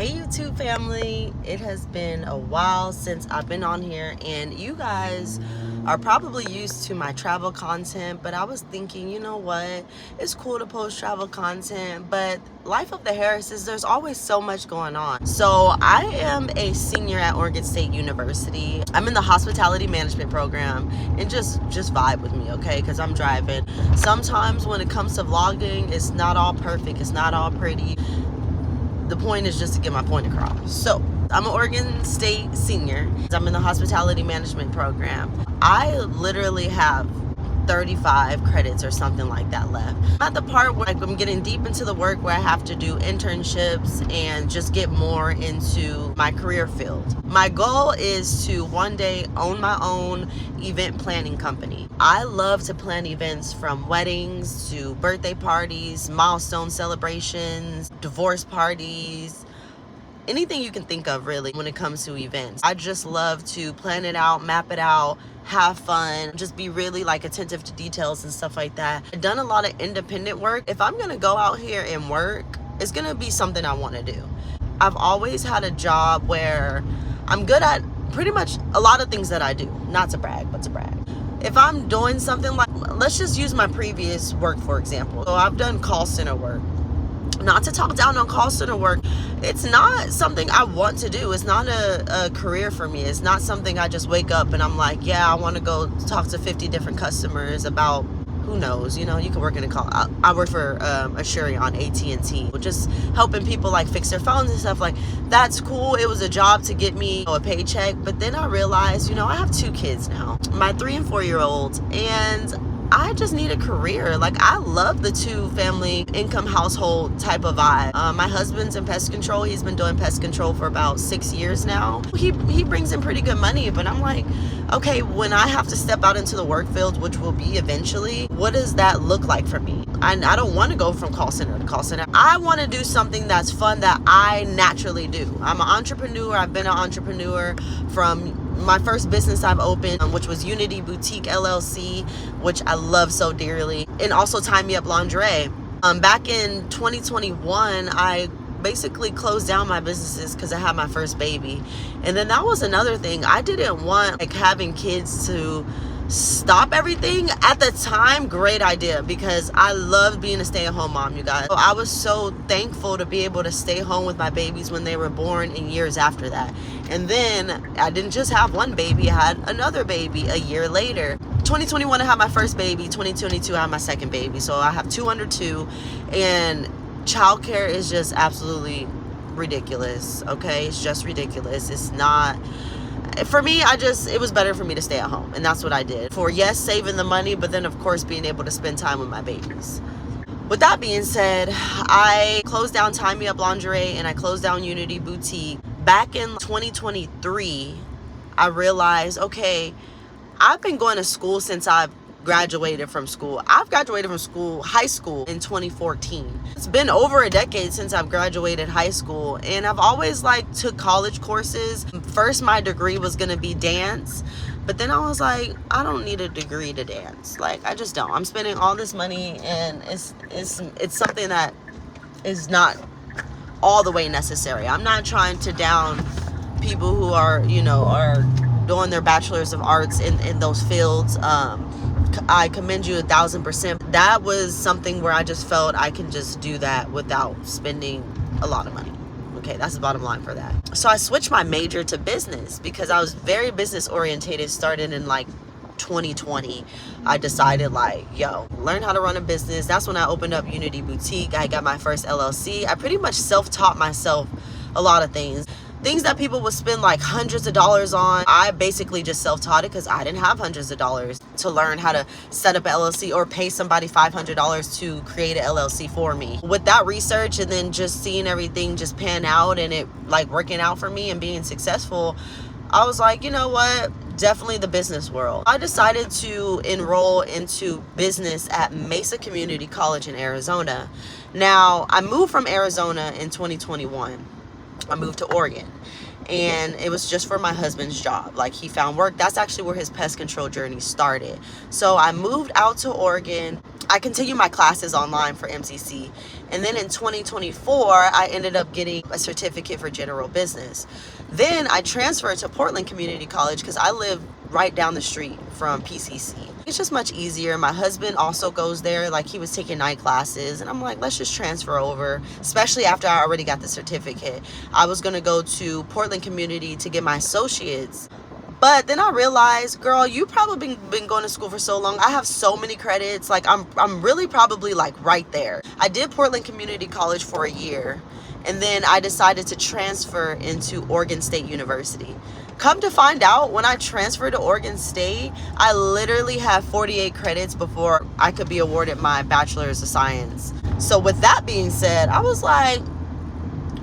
Hey YouTube family, it has been a while since I've been on here, and you guys are probably used to my travel content, but I was thinking, you know what, it's cool to post travel content, but life of the Harrises, there's always so much going on. So I am a senior at Oregon State University. I'm in the hospitality management program, and just vibe with me, okay, because I'm driving. Sometimes when it comes to vlogging, it's not all perfect, it's not all pretty. The point is just to get my point across. So I'm an Oregon State senior. I'm in the hospitality management program. I literally have 35 credits or something like that left. I'm at the part where I'm getting deep into the work where I have to do internships and just get more into my career field. My goal is to one day own my own event planning company. I love to plan events from weddings to birthday parties, milestone celebrations, divorce parties, anything you can think of really when it comes to events. I just love to plan it out, map it out, have fun, just be really like attentive to details and stuff like that. I've done a lot of independent work. If I'm gonna go out here and work, it's gonna be something I want to do. I've always had a job where I'm good at pretty much a lot of things that I do. Not to brag, but to brag. If I'm doing something like, let's just use my previous work for example. So I've done call center work. Not to talk down on call center work, it's not something I want to do. It's not a career for me. It's not something I just wake up and I'm like, yeah, I want to go talk to 50 different customers about, who knows, you know, you can work in a call. I work for Assury on AT&T, just helping people like fix their phones and stuff. Like, that's cool. It was a job to get me a paycheck, but then I realized, you know, I have 2 kids now, my 3 and 4 year olds, and I just need a career. Like, I love the 2 family income household type of vibe. My husband's in pest control. He's been doing pest control for about 6 years now. He brings in pretty good money, but I'm like, okay, when I have to step out into the work field, which will be eventually, what does that look like for me? I don't want to go from call center to call center. I want to do something that's fun that I naturally do. I'm an entrepreneur. I've been an entrepreneur from my first business I've opened, which was Unity Boutique LLC, which I love so dearly, and also Tie Me Up Lingerie. Back in 2021, I basically closed down my businesses because I had my first baby. And then that was another thing. I didn't want like having kids to stop everything. At the time, great idea, because I loved being a stay-at-home mom, you guys. So I was so thankful to be able to stay home with my babies when they were born and years after that. And then I didn't just have one baby, I had another baby a year later. 2021 I had my first baby, 2022 I had my second baby. So I have 2 under 2, and childcare is just absolutely ridiculous, okay? It's just ridiculous. It's not, for me, it was better for me to stay at home, and that's what I did. For, yes, saving the money, but then of course being able to spend time with my babies. With that being said, I closed down Tie Me Up Lingerie and I closed down Unity Boutique. Back in 2023, I realized, okay, I've been going to school since I've graduated from school. I've graduated from school, high school, in 2014. It's been over a decade since I've graduated high school, and I've always like took college courses. First, my degree was gonna be dance, but then I was like, I don't need a degree to dance. Like, I just don't. I'm spending all this money, and it's something that is not all the way necessary. I'm not trying to down people who are, you know, are doing their bachelor's of arts in those fields. I commend you 1,000%. That was something where I just felt I can just do that without spending a lot of money. Okay, that's the bottom line for that. So I switched my major to business because I was very business orientated starting in like 2020. I decided like, yo, learn how to run a business. That's when I opened up Unity Boutique. I got my first LLC. I pretty much self-taught myself a lot of things. Things that people would spend like hundreds of dollars on, I basically just self-taught it because I didn't have hundreds of dollars to learn how to set up an LLC or pay somebody $500 to create an LLC for me. With that research and then just seeing everything just pan out and it like working out for me and being successful, I was like, you know what? Definitely the business world. I decided to enroll into business at Mesa Community College in Arizona. Now, I moved from Arizona in 2021. I moved to Oregon, and it was just for my husband's job. Like, he found work. That's actually where his pest control journey started. So I moved out to Oregon. I continued my classes online for MCC. And then in 2024, I ended up getting a certificate for general business. Then I transferred to Portland Community College because I live right down the street from PCC. It's just much easier. My husband also goes there. Like, he was taking night classes, and I'm like, let's just transfer over, especially after I already got the certificate. I was going to go to Portland Community to get my associates. But then I realized, girl, you probably been going to school for so long. I have so many credits. Like, I'm really probably like right there. I did Portland Community College for a year, and then I decided to transfer into Oregon State University. Come to find out, when I transferred to Oregon State, I literally had 48 credits before I could be awarded my Bachelor's of Science. So with that being said, I was like,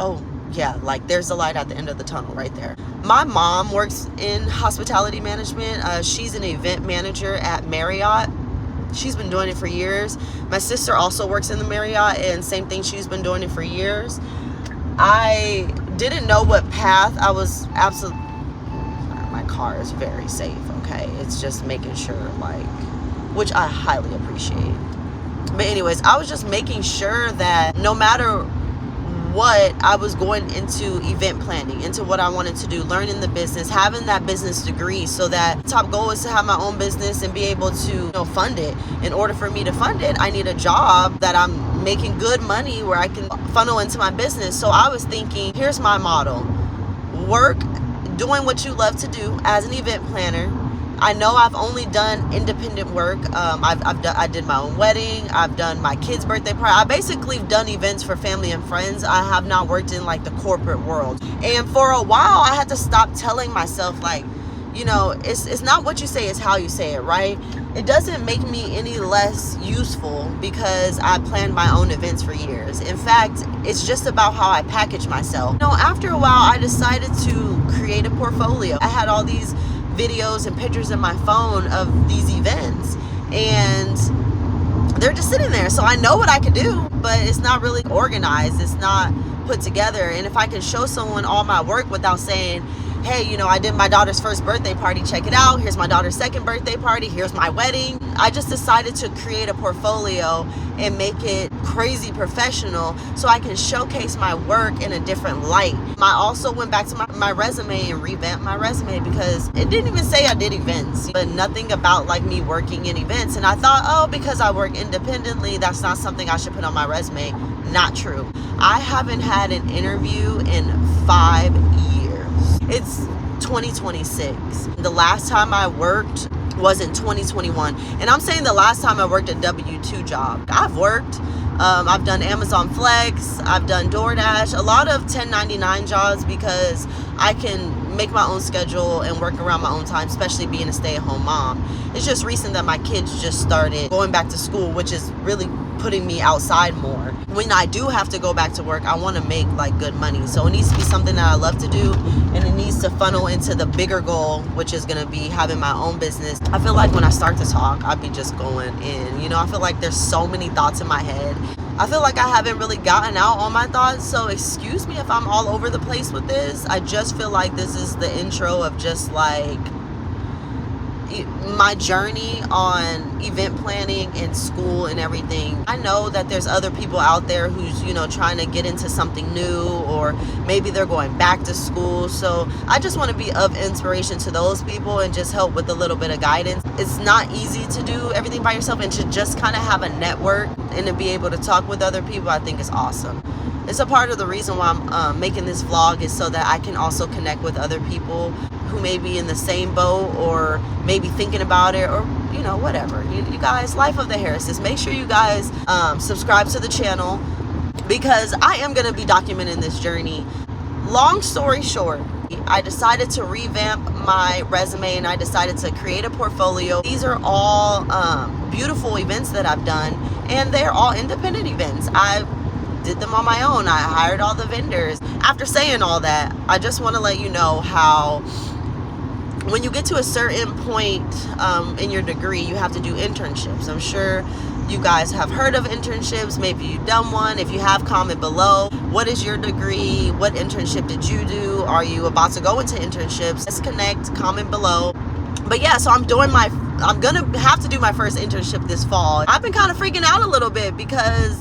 oh yeah, like there's a light at the end of the tunnel right there. My mom works in hospitality management. She's an event manager at Marriott. She's been doing it for years. My sister also works in the Marriott, and same thing, she's been doing it for years. I didn't know what path I was absolutely... My car is very safe, okay? It's just making sure, like, which I highly appreciate. But anyways, I was just making sure that no matter what, I was going into event planning, into what I wanted to do, learning the business, having that business degree, so that top goal is to have my own business and be able to, fund it. In order for me to fund it, I need a job that I'm making good money where I can funnel into my business. So I was thinking, here's my model. Work doing what you love to do as an event planner. I know I've only done independent work. I did my own wedding. I've done my kid's birthday party. I basically done events for family and friends. I have not worked in like the corporate world. And for a while, I had to stop telling myself, like, it's not what you say, it's how you say it, right? It doesn't make me any less useful because I planned my own events for years. In fact, it's just about how I package myself. After a while, I decided to create a portfolio. I had all these videos and pictures in my phone of these events, and they're just sitting there. So I know what I could do, but it's not really organized. It's not put together. And if I can show someone all my work without saying, hey, I did my daughter's first birthday party, check it out. Here's my daughter's second birthday party. Here's my wedding. I just decided to create a portfolio and make it crazy professional so I can showcase my work in a different light. I also went back to my resume and revamped my resume because it didn't even say I did events, but nothing about like me working in events. And I thought, because I work independently, that's not something I should put on my resume. Not true. I haven't had an interview in 5 years. It's 2026. The last time I worked was in 2021. And I'm saying the last time I worked a W-2 job. I've worked. I've done Amazon Flex. I've done DoorDash. A lot of 1099 jobs because I can make my own schedule and work around my own time, especially being a stay-at-home mom. It's just recent that my kids just started going back to school, which is really putting me outside more. When I do have to go back to work, I want to make like good money. So it needs to be something that I love to do, and it needs to funnel into the bigger goal, which is going to be having my own business. I feel like when I start to talk, I'll be just going in. I feel like there's so many thoughts in my head. I feel like I haven't really gotten out all my thoughts, so excuse me if I'm all over the place with this. I just feel like this is the intro of just like my journey on event planning and school and everything. I know that there's other people out there who's, trying to get into something new, or maybe they're going back to school. So I just want to be of inspiration to those people and just help with a little bit of guidance. It's not easy to do everything by yourself, and to just kind of have a network and to be able to talk with other people, I think is awesome. It's a part of the reason why I'm making this vlog, is so that I can also connect with other people who may be in the same boat, or maybe thinking about it, or whatever. You guys, life of the Harrises, make sure you guys subscribe to the channel, because I am going to be documenting this journey. Long story short, I decided to revamp my resume, and I decided to create a portfolio. These are all beautiful events that I've done, and they're all independent events. I did them on my own. I hired all the vendors. After saying all that, I just want to let you know how when you get to a certain point in your degree, you have to do internships. I'm sure you guys have heard of internships. Maybe you've done one. If you have, comment below. What is your degree? What internship did you do? Are you about to go into internships? Let's connect. Comment below. But yeah, so I'm gonna have to do my first internship this fall. I've been kind of freaking out a little bit because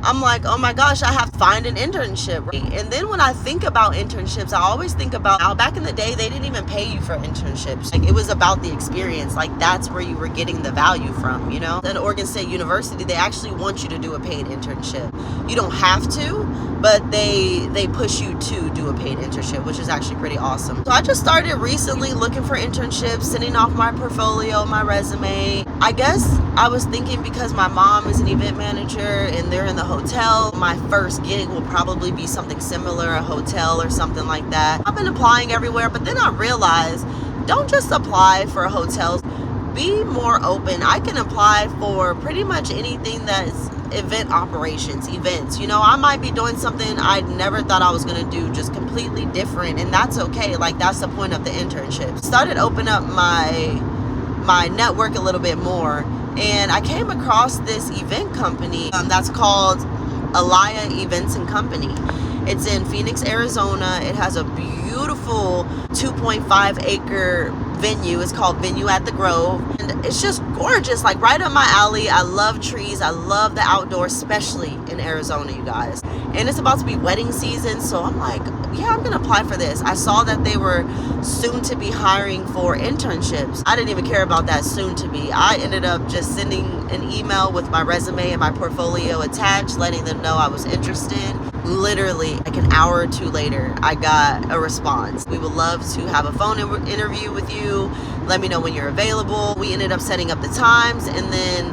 I'm like, oh my gosh, I have to find an internship. And then when I think about internships, I always think about how back in the day, they didn't even pay you for internships. Like, it was about the experience. Like, that's where you were getting the value from, you know? At Oregon State University, they actually want you to do a paid internship. You don't have to, but they push you to do a paid internship, which is actually pretty awesome. So I just started recently looking for internships, sending off my portfolio, my resume. I guess I was thinking because my mom is an event manager and they're in the hotel, my first gig will probably be something similar, a hotel or something like that. I've been applying everywhere, but then I realized, don't just apply for hotels. Be more open. I can apply for pretty much anything that's event operations, events. You know, I might be doing something I never thought I was going to do, just completely different, and that's okay. Like, that's the point of the internship. Started opening up my network a little bit more, and I came across this event company that's called Alaya Events and Company. It's in Phoenix, Arizona. It has a beautiful 2.5 acre venue. It's called Venue at the Grove, and it's just gorgeous, like right up my alley. I love trees. I love the outdoors, especially in Arizona, you guys. And it's about to be wedding season, so I'm like, yeah, I'm gonna apply for this. I saw that they were soon to be hiring for internships. I didn't even care about that soon to be. I ended up just sending an email with my resume and my portfolio attached, letting them know I was interested. Literally like an hour or two later, I got a response. We would love to have a phone interview with you. Let me know when you're available. We ended up setting up the times, and then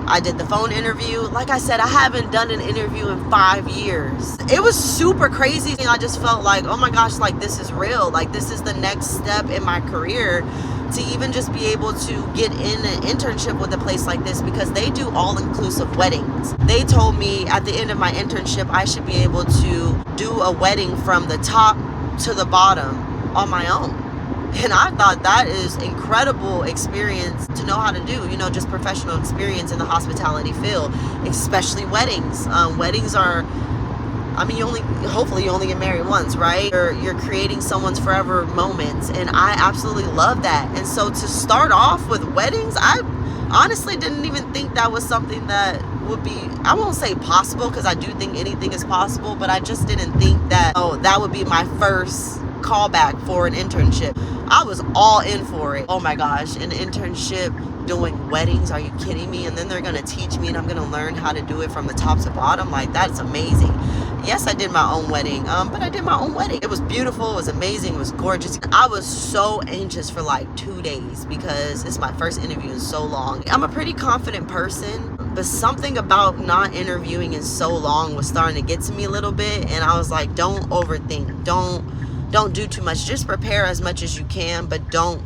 I did the phone interview. Like I said, I haven't done an interview in 5 years. It was super crazy. I just felt like, oh my gosh, like this is real. Like, this is the next step in my career, to even just be able to get in an internship with a place like this, because they do all-inclusive weddings. They told me at the end of my internship, I should be able to do a wedding from the top to the bottom on my own. And I thought that is incredible experience to know how to do, you know, just professional experience in the hospitality field, especially weddings. Weddings are, I mean, hopefully you only get married once, right? You're creating someone's forever moments, and I absolutely love that. And so to start off with weddings, I honestly didn't even think that was something that would be, I won't say possible, because I do think anything is possible, but I just didn't think that, oh, that would be my first callback for an internship. I was all in for it. Oh my gosh, an internship doing weddings, are you kidding me? And then they're gonna teach me, and I'm gonna learn how to do it from the top to bottom. Like, that's amazing. Yes, I did my own wedding, but I did my own wedding. It was beautiful, it was amazing, it was gorgeous. I was so anxious for like 2 days because it's my first interview in so long. I'm a pretty confident person, but something about not interviewing in so long was starting to get to me a little bit, and I was like, don't overthink, don't do too much. Just prepare as much as you can, but don't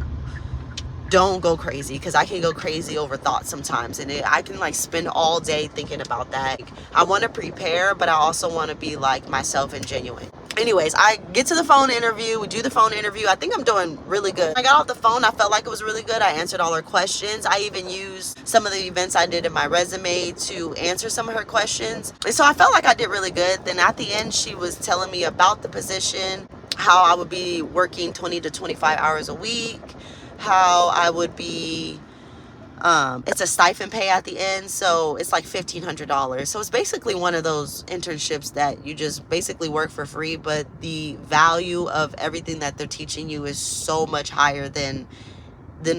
go crazy, because I can go crazy over thoughts sometimes, and I can like spend all day thinking about that. I want to prepare, but I also want to be like myself and genuine. Anyways, I get to the phone interview. We do the phone interview. I think I'm doing really good. I got off the phone, I felt like it was really good. I answered all her questions. I even used some of the events I did in my resume to answer some of her questions, and so I felt like I did really good. Then at the end, she was telling me about the position, how I would be working 20 to 25 hours a week, how I would be, it's a stipend pay at the end, so it's like $1,500. So it's basically one of those internships that you just basically work for free, but the value of everything that they're teaching you is so much higher than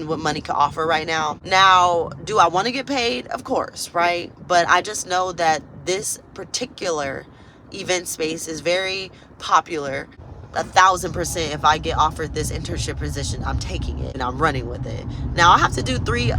what money can offer right now. Now, do I want to get paid? Of course, right? But I just know that this particular event space is very popular. 1,000%, if I get offered this internship position, I'm taking it and I'm running with it. Now, I have to do 2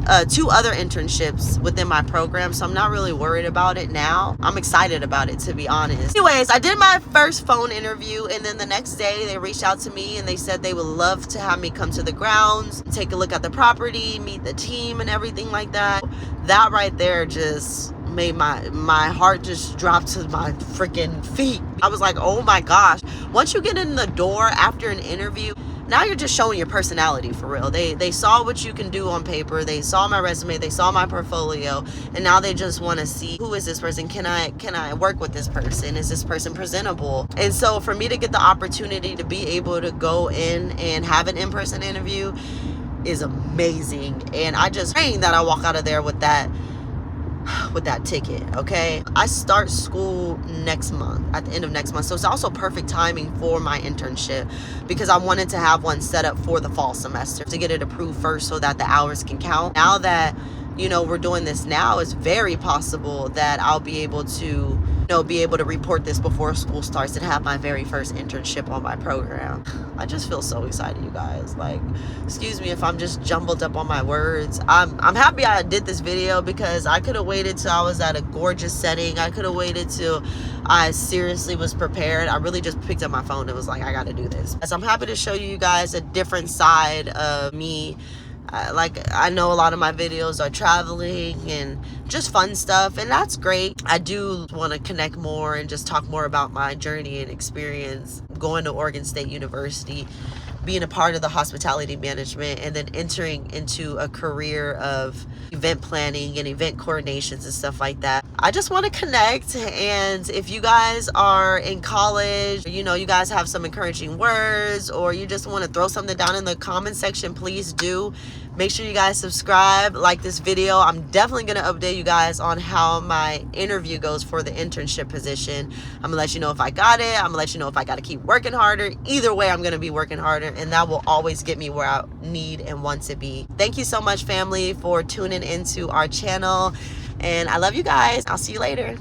other internships within my program, so I'm not really worried about it now. I'm excited about it, to be honest. Anyways, I did my first phone interview, and then the next day they reached out to me and they said they would love to have me come to the grounds, take a look at the property, meet the team and everything like that. That right there just made my heart just drop to my freaking feet. I was like, oh my gosh. Once you get in the door after an interview, now you're just showing your personality for real. They saw what you can do on paper. They saw my resume. They saw my portfolio. And now they just want to see, who is this person? Can I work with this person? Is this person presentable? And so for me to get the opportunity to be able to go in and have an in-person interview, is amazing. And I just praying that I walk out of there with that ticket. Okay, I start school next month, at the end of next month, so it's also perfect timing for my internship, because I wanted to have one set up for the fall semester to get it approved first so that the hours can count. Now that, you know, we're doing this now, it's very possible that I'll be able to, be able to report this before school starts and have my very first internship on my program. I just feel so excited, you guys. Like, excuse me if I'm just jumbled up on my words. I'm happy I did this video, because I could have waited till I was at a gorgeous setting. I could have waited till I seriously was prepared. I really just picked up my phone and was like, I gotta do this. As I'm happy to show you guys a different side of me. Like, I know a lot of my videos are traveling and just fun stuff, and that's great. I do want to connect more and just talk more about my journey and experience going to Oregon State University, being a part of the hospitality management, and then entering into a career of event planning and event coordinations and stuff like that. I just want to connect, and if you guys are in college, you guys have some encouraging words, or you just want to throw something down in the comment section, please do. Make sure you guys subscribe, like this video. I'm definitely going to update you guys on how my interview goes for the internship position. I'm going to let you know if I got it. I'm going to let you know if I got to keep working harder. Either way, I'm going to be working harder, and that will always get me where I need and want to be. Thank you so much, family, for tuning into our channel, and I love you guys. I'll see you later.